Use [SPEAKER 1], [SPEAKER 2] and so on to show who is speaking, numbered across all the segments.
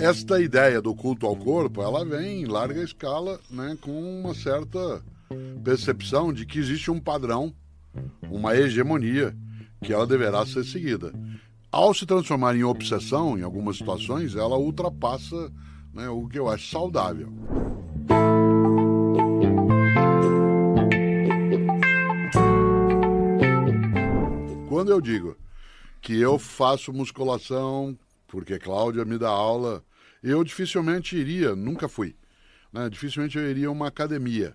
[SPEAKER 1] Esta ideia do culto ao corpo, ela vem em larga escala, né, com uma certa percepção de que existe um padrão, uma hegemonia, que ela deverá ser seguida. Ao se transformar em obsessão, em algumas situações, ela ultrapassa, né, o que eu acho saudável. Quando eu digo que eu faço musculação porque Cláudia me dá aula, eu dificilmente iria, nunca fui, né? Dificilmente eu iria a uma academia.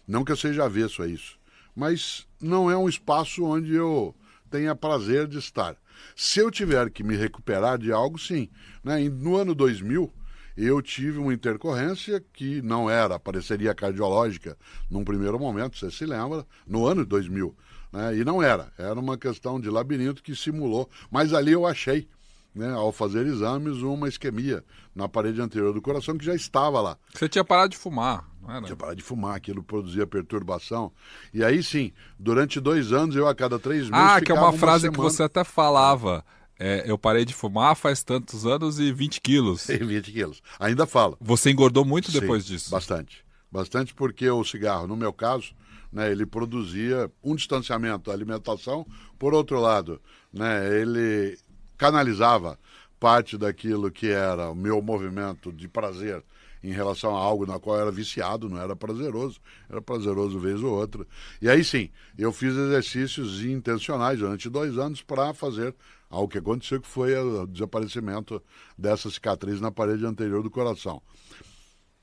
[SPEAKER 1] Não que eu seja avesso a isso, mas não é um espaço onde eu tenha prazer de estar. Se eu tiver que me recuperar de algo, sim. Né? No ano 2000, eu tive uma intercorrência que não era pareceria cardiológica num primeiro momento, você se lembra, no ano de 2000. Né? E não era uma questão de labirinto que simulou, mas ali eu achei, né, ao fazer exames, uma isquemia na parede anterior do coração que já estava lá.
[SPEAKER 2] Você tinha parado de fumar, não era?
[SPEAKER 1] Tinha parado de fumar, aquilo produzia perturbação. E aí sim, durante 2 anos, eu a cada 3 meses
[SPEAKER 2] que é uma frase
[SPEAKER 1] semana...
[SPEAKER 2] que você até falava. Eu parei de fumar faz tantos anos e 20 quilos.
[SPEAKER 1] E 20 quilos. Ainda falo.
[SPEAKER 2] Você engordou muito
[SPEAKER 1] Sim,
[SPEAKER 2] depois disso?
[SPEAKER 1] Bastante. Bastante porque o cigarro, no meu caso, né, ele produzia um distanciamento da alimentação. Por outro lado, né, ele canalizava parte daquilo que era o meu movimento de prazer em relação a algo na qual eu era viciado, não era prazeroso vez ou outra. E aí sim, eu fiz exercícios intencionais durante 2 anos para fazer algo que aconteceu, que foi o desaparecimento dessa cicatriz na parede anterior do coração.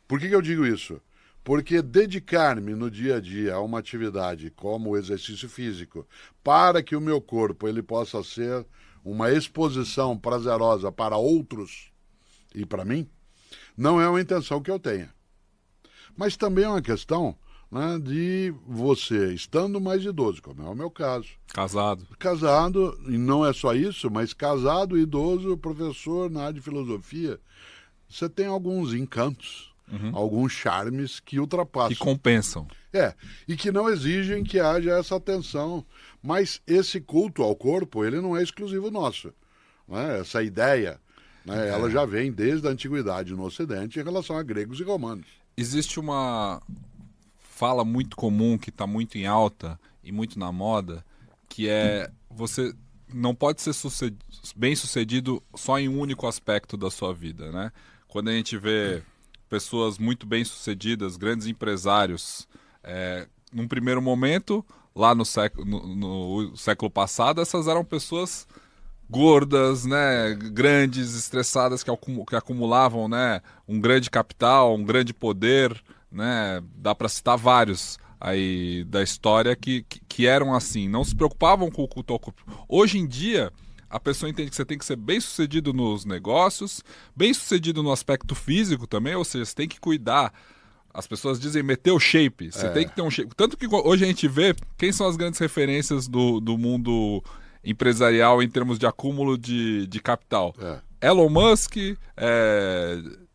[SPEAKER 1] Por que eu digo isso? Porque dedicar-me no dia a dia a uma atividade como o exercício físico, para que o meu corpo ele possa ser uma exposição prazerosa para outros e para mim, não é uma intenção que eu tenha. Mas também é uma questão, né, de você, estando mais idoso, como é o meu caso. Casado, e não é só isso, mas casado, idoso, professor na área de filosofia, você tem alguns encantos, alguns charmes que ultrapassam.
[SPEAKER 2] Que compensam.
[SPEAKER 1] E que não exigem que haja essa atenção. Mas esse culto ao corpo, ele não é exclusivo nosso. Né? Essa ideia, né, ela já vem desde a antiguidade no Ocidente em relação a gregos e romanos.
[SPEAKER 2] Existe uma fala muito comum que está muito em alta e muito na moda, que é você não pode ser bem-sucedido só em um único aspecto da sua vida, né? Quando a gente vê pessoas muito bem-sucedidas, grandes empresários, num primeiro momento, lá no século passado, essas eram pessoas gordas, né, grandes, estressadas, que acumulavam, né, um grande capital, um grande poder, né, dá para citar vários aí da história que eram assim, não se preocupavam com o culto ao corpo. Hoje em dia, a pessoa entende que você tem que ser bem-sucedido nos negócios, bem-sucedido no aspecto físico também, ou seja, você tem que cuidar. As pessoas dizem meter o shape, você tem que ter um shape. Tanto que hoje a gente vê quem são as grandes referências do mundo empresarial em termos de acúmulo de capital. Elon Musk,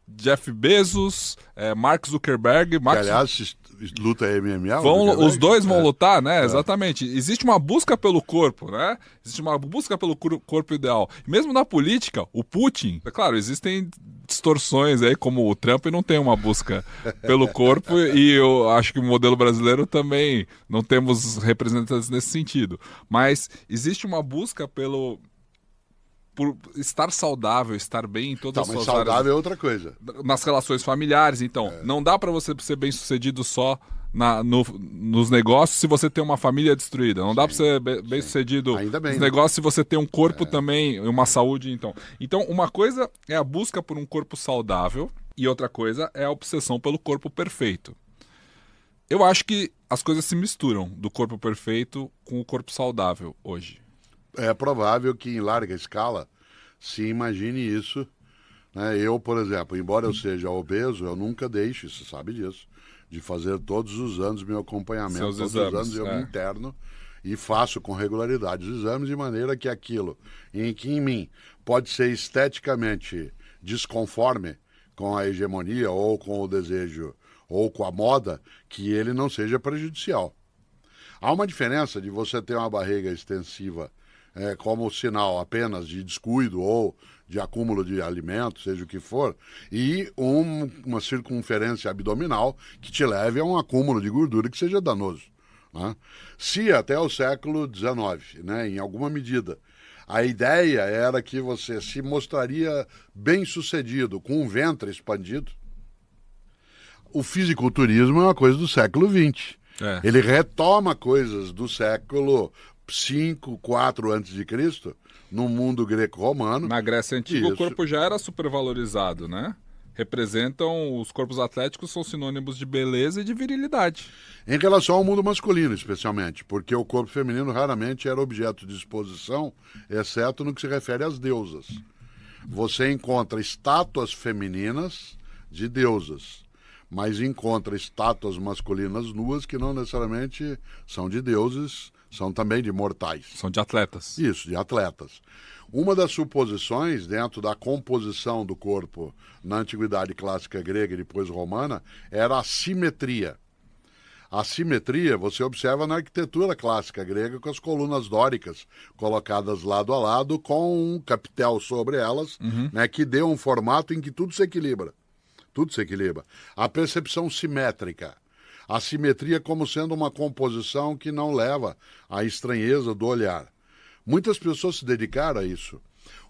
[SPEAKER 2] Jeff Bezos, Mark Zuckerberg.
[SPEAKER 1] Que, aliás, luta MMA?
[SPEAKER 2] Os dois vão lutar, né? Exatamente. Existe uma busca pelo corpo, né? Existe uma busca pelo corpo ideal. Mesmo na política, o Putin, é claro, existem distorções aí, como o Trump não tem uma busca pelo corpo e eu acho que o modelo brasileiro também não temos representantes nesse sentido. Mas existe uma busca por estar saudável, estar bem em todas as suas áreas.
[SPEAKER 1] Mas saudável é outra coisa.
[SPEAKER 2] Nas relações familiares, então. Não dá para você ser bem-sucedido só nos negócios se você tem uma família destruída. Não dá para ser bem-sucedido nos negócios se você tem um corpo também, uma saúde, então. Então, uma coisa é a busca por um corpo saudável e outra coisa é a obsessão pelo corpo perfeito. Eu acho que as coisas se misturam, do corpo perfeito com o corpo saudável hoje.
[SPEAKER 1] É provável que em larga escala se imagine isso. Né? Eu, por exemplo, embora eu seja obeso, eu nunca deixo, você sabe disso, de fazer todos os anos meu acompanhamento. Todos os anos eu me interno e faço com regularidade os exames, de maneira que aquilo que em mim pode ser esteticamente desconforme com a hegemonia ou com o desejo ou com a moda, que ele não seja prejudicial. Há uma diferença de você ter uma barriga extensiva como sinal apenas de descuido ou de acúmulo de alimento, seja o que for, e uma circunferência abdominal que te leve a um acúmulo de gordura que seja danoso. Né? Se até o século XIX, né, em alguma medida, a ideia era que você se mostraria bem-sucedido com um ventre expandido, o fisiculturismo é uma coisa do século XX. Ele retoma coisas do século 5, 4 a.C., no mundo greco-romano.
[SPEAKER 2] Na Grécia Antiga, o corpo já era supervalorizado, né? Os corpos atléticos são sinônimos de beleza e de virilidade.
[SPEAKER 1] Em relação ao mundo masculino, especialmente, porque o corpo feminino raramente era objeto de exposição, exceto no que se refere às deusas. Você encontra estátuas femininas de deusas, mas encontra estátuas masculinas nuas que não necessariamente são de deuses, são também de mortais.
[SPEAKER 2] São de atletas.
[SPEAKER 1] Isso, de atletas. Uma das suposições dentro da composição do corpo na antiguidade clássica grega e depois romana era a simetria. A simetria você observa na arquitetura clássica grega com as colunas dóricas colocadas lado a lado com um capitel sobre elas, né, que dê um formato em que tudo se equilibra. Tudo se equilibra. A percepção simétrica. A simetria como sendo uma composição que não leva à estranheza do olhar. Muitas pessoas se dedicaram a isso.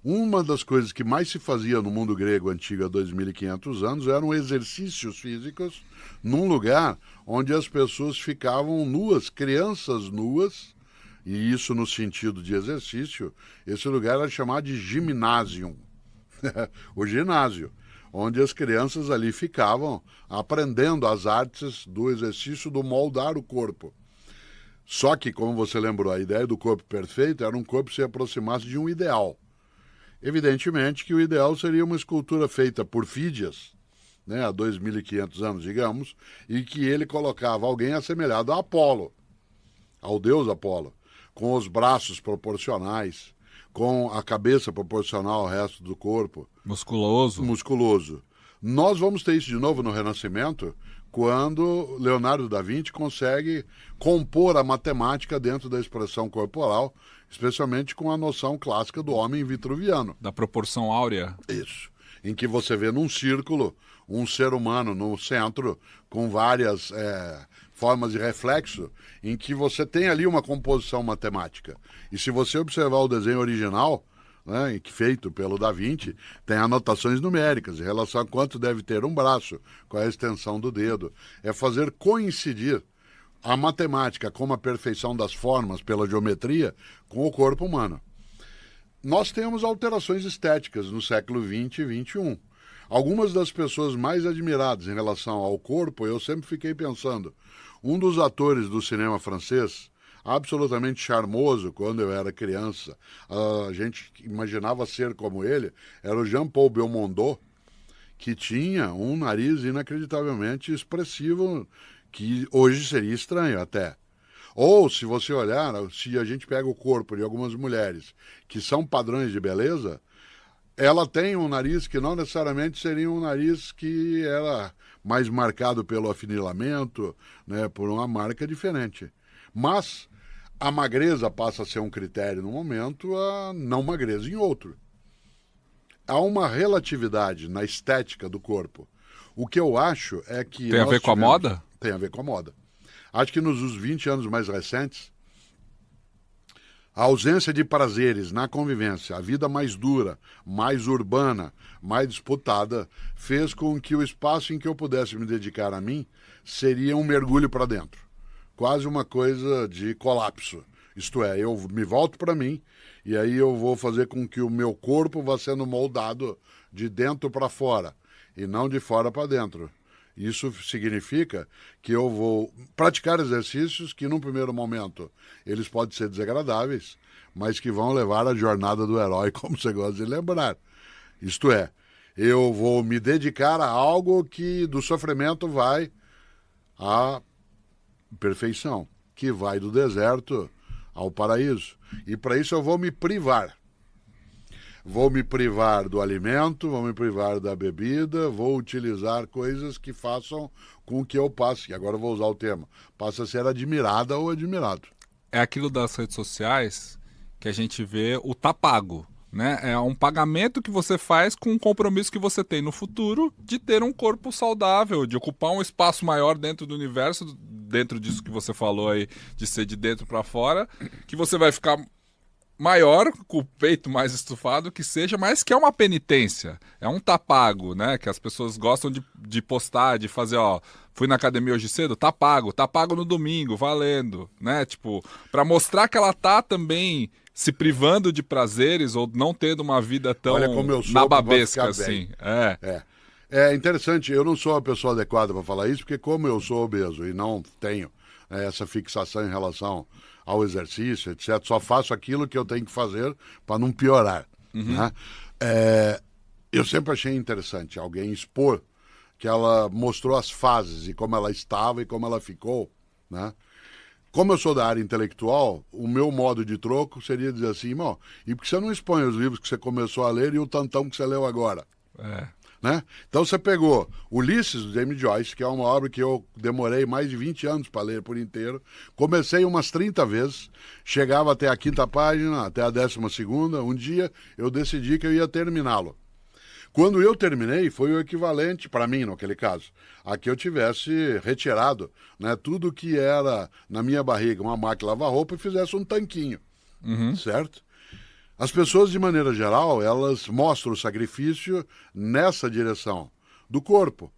[SPEAKER 1] Uma das coisas que mais se fazia no mundo grego antigo há 2.500 anos eram exercícios físicos num lugar onde as pessoas ficavam nuas, crianças nuas, e isso no sentido de exercício. Esse lugar era chamado de gymnasium, o ginásio, onde as crianças ali ficavam aprendendo as artes do exercício do moldar o corpo. Só que, como você lembrou, a ideia do corpo perfeito era um corpo que se aproximasse de um ideal. Evidentemente que o ideal seria uma escultura feita por Fídias, né, há 2.500 anos, digamos, e que ele colocava alguém assemelhado a Apolo, ao deus Apolo, com os braços proporcionais, com a cabeça proporcional ao resto do corpo. Musculoso. Nós vamos ter isso de novo no Renascimento, quando Leonardo da Vinci consegue compor a matemática dentro da expressão corporal, especialmente com a noção clássica do homem vitruviano.
[SPEAKER 2] Da proporção áurea.
[SPEAKER 1] Isso. Em que você vê num círculo um ser humano no centro com várias formas de reflexo, em que você tem ali uma composição matemática. E se você observar o desenho original, né, feito pelo Da Vinci, tem anotações numéricas em relação a quanto deve ter um braço, qual é a extensão do dedo. É fazer coincidir a matemática como a perfeição das formas pela geometria com o corpo humano. Nós temos alterações estéticas no século XX e XXI. Algumas das pessoas mais admiradas em relação ao corpo, eu sempre fiquei pensando, um dos atores do cinema francês, absolutamente charmoso quando eu era criança, a gente imaginava ser como ele, era o Jean-Paul Belmondo, que tinha um nariz inacreditavelmente expressivo, que hoje seria estranho até. Ou, se você olhar, se a gente pega o corpo de algumas mulheres que são padrões de beleza, ela tem um nariz que não necessariamente seria um nariz que era mais marcado pelo afunilamento, né, por uma marca diferente. Mas a magreza passa a ser um critério num momento, a não magreza em outro. Há uma relatividade na estética do corpo. O que eu acho é que...
[SPEAKER 2] Tem a ver com a moda?
[SPEAKER 1] Tem a ver com a moda. Acho que nos 20 anos mais recentes, a ausência de prazeres na convivência, a vida mais dura, mais urbana, mais disputada, fez com que o espaço em que eu pudesse me dedicar a mim seria um mergulho para dentro. Quase uma coisa de colapso. Isto é, eu me volto para mim e aí eu vou fazer com que o meu corpo vá sendo moldado de dentro para fora e não de fora para dentro. Isso significa que eu vou praticar exercícios que, num primeiro momento, eles podem ser desagradáveis, mas que vão levar à jornada do herói, como você gosta de lembrar. Isto é, eu vou me dedicar a algo que do sofrimento vai à perfeição, que vai do deserto ao paraíso. E para isso eu vou me privar. Vou me privar do alimento, vou me privar da bebida, vou utilizar coisas que façam com que eu passe, e agora eu vou usar o termo, passe a ser admirada ou admirado.
[SPEAKER 2] É aquilo das redes sociais que a gente vê o tá pago. Né? É um pagamento que você faz com um compromisso que você tem no futuro de ter um corpo saudável, de ocupar um espaço maior dentro do universo, dentro disso que você falou aí, de ser de dentro para fora, que você vai ficar maior, com o peito mais estufado, que seja, mas que é uma penitência, é um tá pago, né? Que as pessoas gostam de postar, de fazer, ó, fui na academia hoje cedo, tá pago no domingo, valendo, né? Tipo, para mostrar que ela tá também se privando de prazeres ou não tendo uma vida tão
[SPEAKER 1] Olha como eu sou,
[SPEAKER 2] nababesca assim.
[SPEAKER 1] É interessante, eu não sou a pessoa adequada para falar isso, porque como eu sou obeso e não tenho essa fixação em relação ao exercício, etc., só faço aquilo que eu tenho que fazer para não piorar. Né? Eu sempre achei interessante alguém expor que ela mostrou as fases e como ela estava e como ela ficou, né? Como eu sou da área intelectual, o meu modo de troco seria dizer assim, irmão, e por que você não expõe os livros que você começou a ler e o tantão que você leu agora? Né? Então você pegou Ulisses, do James Joyce, que é uma obra que eu demorei mais de 20 anos para ler por inteiro. Comecei umas 30 vezes, chegava até a 5ª página, até a 12ª. Um dia eu decidi que eu ia terminá-lo. Quando eu terminei, foi o equivalente, para mim, naquele caso, a que eu tivesse retirado, né, tudo que era na minha barriga, uma máquina de lavar roupa, e fizesse um tanquinho, certo? As pessoas, de maneira geral, elas mostram o sacrifício nessa direção do corpo.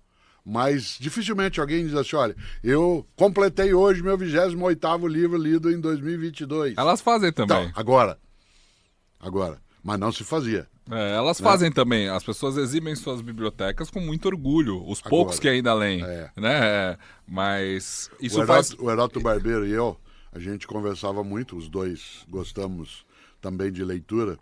[SPEAKER 1] Mas dificilmente alguém diz assim, olha, eu completei hoje meu 28º livro lido em 2022.
[SPEAKER 2] Elas fazem também.
[SPEAKER 1] Então, agora. Mas não se fazia.
[SPEAKER 2] Elas fazem também. As pessoas exibem suas bibliotecas com muito orgulho. Os poucos que ainda leem. Né? Mas isso
[SPEAKER 1] O Heródoto Barbeiro e eu, a gente conversava muito, os dois gostamos também de leitura,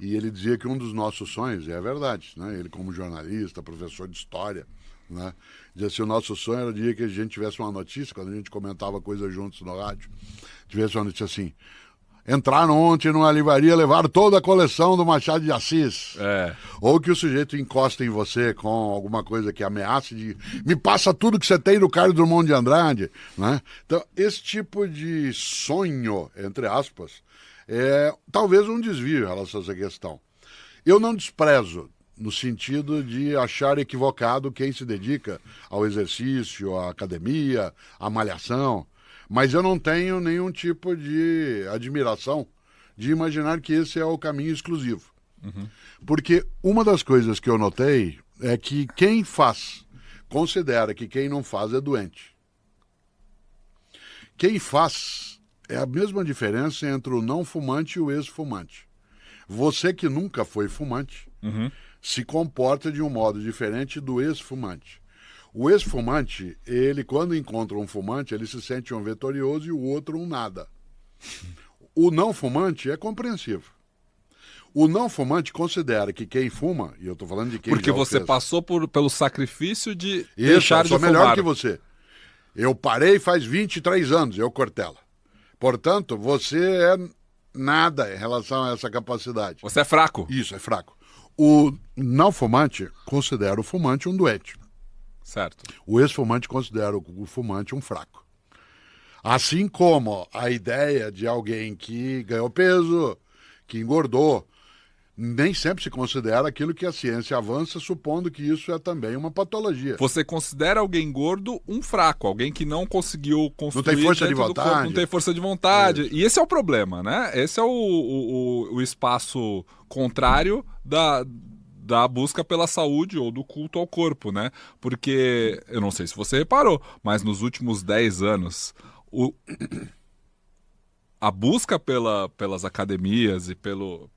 [SPEAKER 1] e ele dizia que um dos nossos sonhos, e é verdade, né? Ele como jornalista, professor de história, né? Dizia assim, o nosso sonho era o dia que a gente tivesse uma notícia, quando a gente comentava coisas juntos no rádio, tivesse uma notícia assim, entraram ontem numa livraria, levaram toda a coleção do Machado de Assis. Ou que o sujeito encosta em você com alguma coisa que ameace de me passa tudo que você tem do Carlos Drummond de Andrade. Né? Então, esse tipo de sonho, entre aspas, é talvez um desvio em relação a essa questão. Eu não desprezo no sentido de achar equivocado quem se dedica ao exercício, à academia, à malhação, mas eu não tenho nenhum tipo de admiração de imaginar que esse é o caminho exclusivo. Porque uma das coisas que eu notei é que quem faz considera que quem não faz é doente. Quem faz é a mesma diferença entre o não fumante e o ex-fumante. Você que nunca foi fumante se comporta de um modo diferente do ex-fumante. O ex-fumante, ele quando encontra um fumante, ele se sente um vitorioso e o outro um nada. O não fumante é compreensivo. O não fumante considera que quem fuma, e eu estou falando de quem
[SPEAKER 2] porque
[SPEAKER 1] já
[SPEAKER 2] você
[SPEAKER 1] fez,
[SPEAKER 2] passou pelo sacrifício de
[SPEAKER 1] isso,
[SPEAKER 2] deixar de
[SPEAKER 1] eu sou
[SPEAKER 2] fumar.
[SPEAKER 1] melhor que você. Eu parei faz 23 anos, eu Cortella. Portanto, você é nada em relação a essa capacidade.
[SPEAKER 2] Você é fraco.
[SPEAKER 1] Isso, é fraco. O não fumante considera o fumante um doente.
[SPEAKER 2] Certo.
[SPEAKER 1] O ex-fumante considera o fumante um fraco. Assim como a ideia de alguém que ganhou peso, que engordou, nem sempre se considera aquilo que a ciência avança, supondo que isso é também uma patologia.
[SPEAKER 2] Você considera alguém gordo um fraco, alguém que não conseguiu construir
[SPEAKER 1] não tem força de
[SPEAKER 2] dentro do
[SPEAKER 1] vontade.
[SPEAKER 2] corpo, não tem força de vontade. E esse é o problema, né? Esse é o espaço contrário da busca pela saúde ou do culto ao corpo, né? Porque, eu não sei se você reparou, mas nos últimos 10 anos, a busca pelas academias e pelo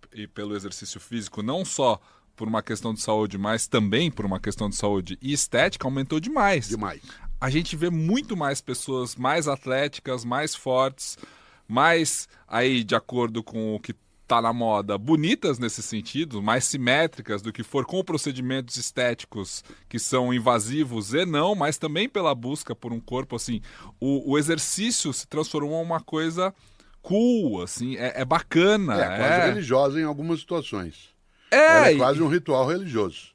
[SPEAKER 2] exercício físico, não só por uma questão de saúde, mas também por uma questão de saúde e estética, aumentou demais.
[SPEAKER 1] Demais.
[SPEAKER 2] A gente vê muito mais pessoas mais atléticas, mais fortes, mais aí de acordo com o que tá na moda, bonitas nesse sentido, mais simétricas do que for, com procedimentos estéticos que são invasivos e não, mas também pela busca por um corpo, assim, o exercício se transformou em uma coisa cool, assim, é bacana.
[SPEAKER 1] É quase religiosa em algumas situações.
[SPEAKER 2] É
[SPEAKER 1] quase um ritual religioso.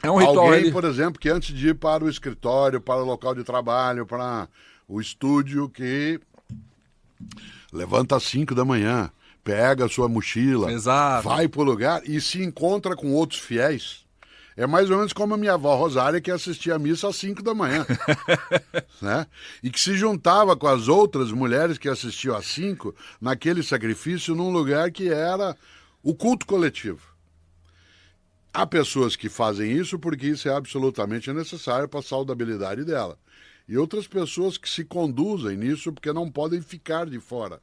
[SPEAKER 2] É um ritual
[SPEAKER 1] Alguém, por exemplo, que antes de ir para o escritório, para o local de trabalho, para o estúdio, que levanta às 5 da manhã, pega a sua mochila,
[SPEAKER 2] Exato.
[SPEAKER 1] vai pro lugar e se encontra com outros fiéis. É mais ou menos como a minha avó Rosária, que assistia a missa às 5 da manhã. Né? E que se juntava com as outras mulheres que assistiam às 5 naquele sacrifício num lugar que era o culto coletivo. Há pessoas que fazem isso porque isso é absolutamente necessário para a saudabilidade dela. E outras pessoas que se conduzem nisso porque não podem ficar de fora.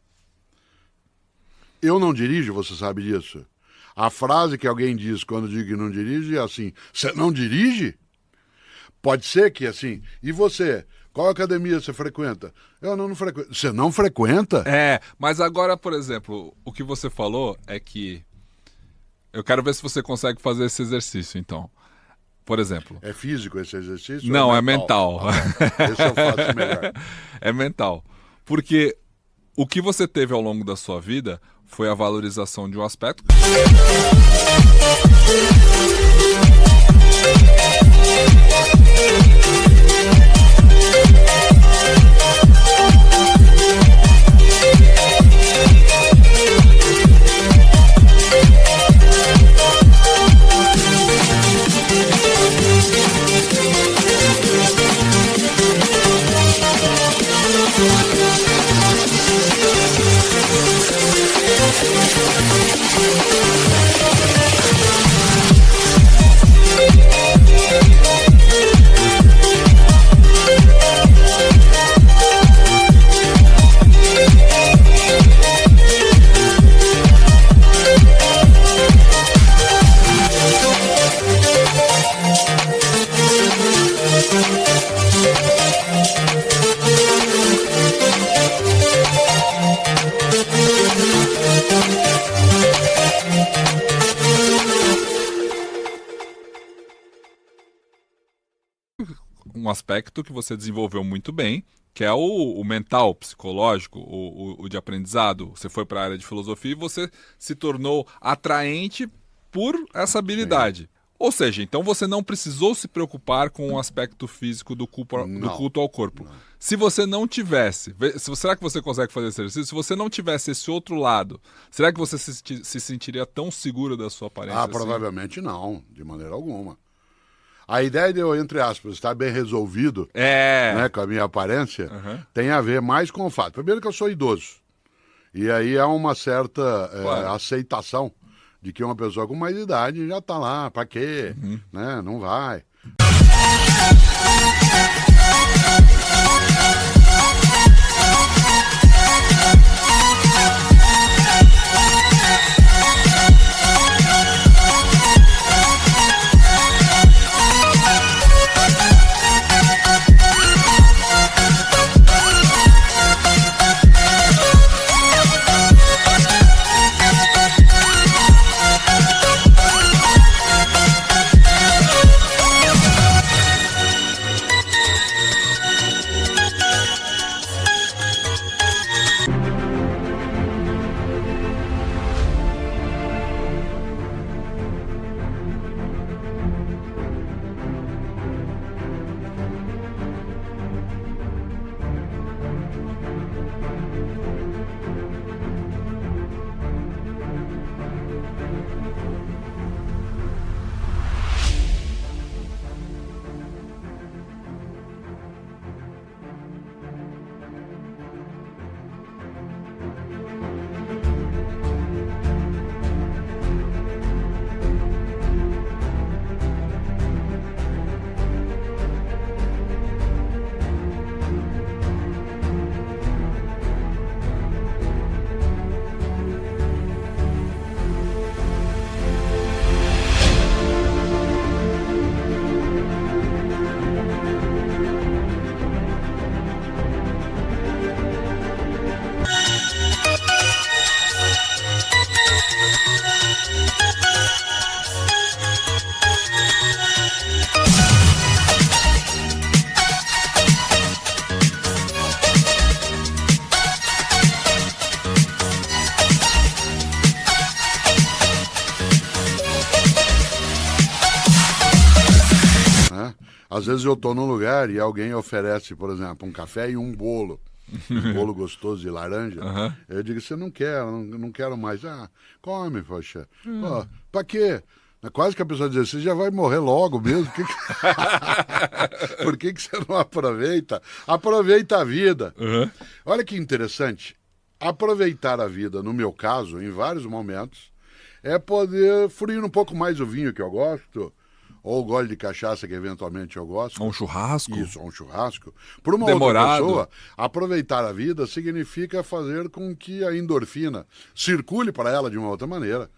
[SPEAKER 1] Eu não dirijo, você sabe disso. A frase que alguém diz quando diz que não dirige é assim: você não dirige? Pode ser que assim. E você? Qual academia você frequenta? Eu não frequento. Você não frequenta?
[SPEAKER 2] Mas agora, por exemplo, o que você falou é que eu quero ver se você consegue fazer esse exercício, então. Por exemplo.
[SPEAKER 1] É físico esse exercício?
[SPEAKER 2] Não, é mental.
[SPEAKER 1] Esse eu faço melhor.
[SPEAKER 2] É mental. Porque o que você teve ao longo da sua vida foi a valorização de um aspecto. Um aspecto que você desenvolveu muito bem, que é o mental, psicológico, o de aprendizado. Você foi para a área de filosofia e você se tornou atraente por essa habilidade. Sim. Ou seja, então você não precisou se preocupar com o aspecto físico do culto ao corpo. Não. Se você não tivesse, será que você consegue fazer esse exercício? Se você não tivesse esse outro lado, será que você se sentiria tão seguro da sua aparência?
[SPEAKER 1] Ah, provavelmente assim? Não, de maneira alguma. A ideia de eu, entre aspas, estar bem resolvido né, com a minha aparência tem a ver mais com o fato. Primeiro que eu sou idoso. E aí há uma certa aceitação de que uma pessoa com mais idade já está lá, para quê? Né? Não vai. Às vezes eu estou num lugar e alguém oferece, por exemplo, um café e um bolo. um bolo gostoso de laranja,
[SPEAKER 2] Aham.
[SPEAKER 1] eu digo, você não quer, não quero mais. Ah, come, poxa. Pô, pra quê? É quase que a pessoa diz, você já vai morrer logo mesmo. Por que que você não aproveita? Aproveita a vida.
[SPEAKER 2] Aham.
[SPEAKER 1] Olha que interessante. Aproveitar a vida, no meu caso, em vários momentos, é poder fruir um pouco mais o vinho que eu gosto, ou o gole de cachaça que eventualmente eu gosto.
[SPEAKER 2] Um churrasco.
[SPEAKER 1] Isso, um churrasco. Por uma
[SPEAKER 2] Demorado.
[SPEAKER 1] outra pessoa, aproveitar a vida significa fazer com que a endorfina circule para ela de uma outra maneira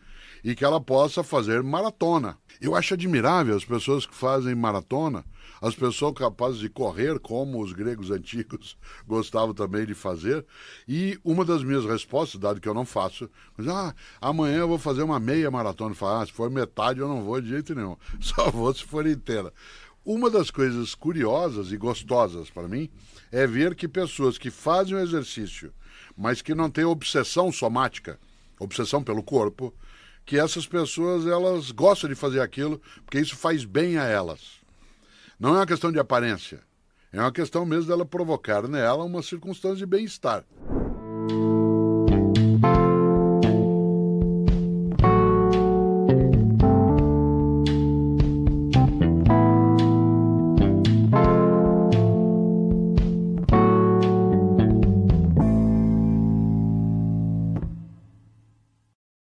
[SPEAKER 1] e que ela possa fazer maratona. Eu acho admirável as pessoas que fazem maratona, as pessoas capazes de correr, como os gregos antigos gostavam também de fazer. E uma das minhas respostas, dado que eu não faço, amanhã eu vou fazer uma meia maratona. Falo, se for metade eu não vou de jeito nenhum, só vou se for inteira. Uma das coisas curiosas e gostosas para mim é ver que pessoas que fazem o exercício, mas que não têm obsessão somática, obsessão pelo corpo, que essas pessoas elas gostam de fazer aquilo porque isso faz bem a elas. Não é uma questão de aparência, é uma questão mesmo dela provocar nela uma circunstância de bem-estar.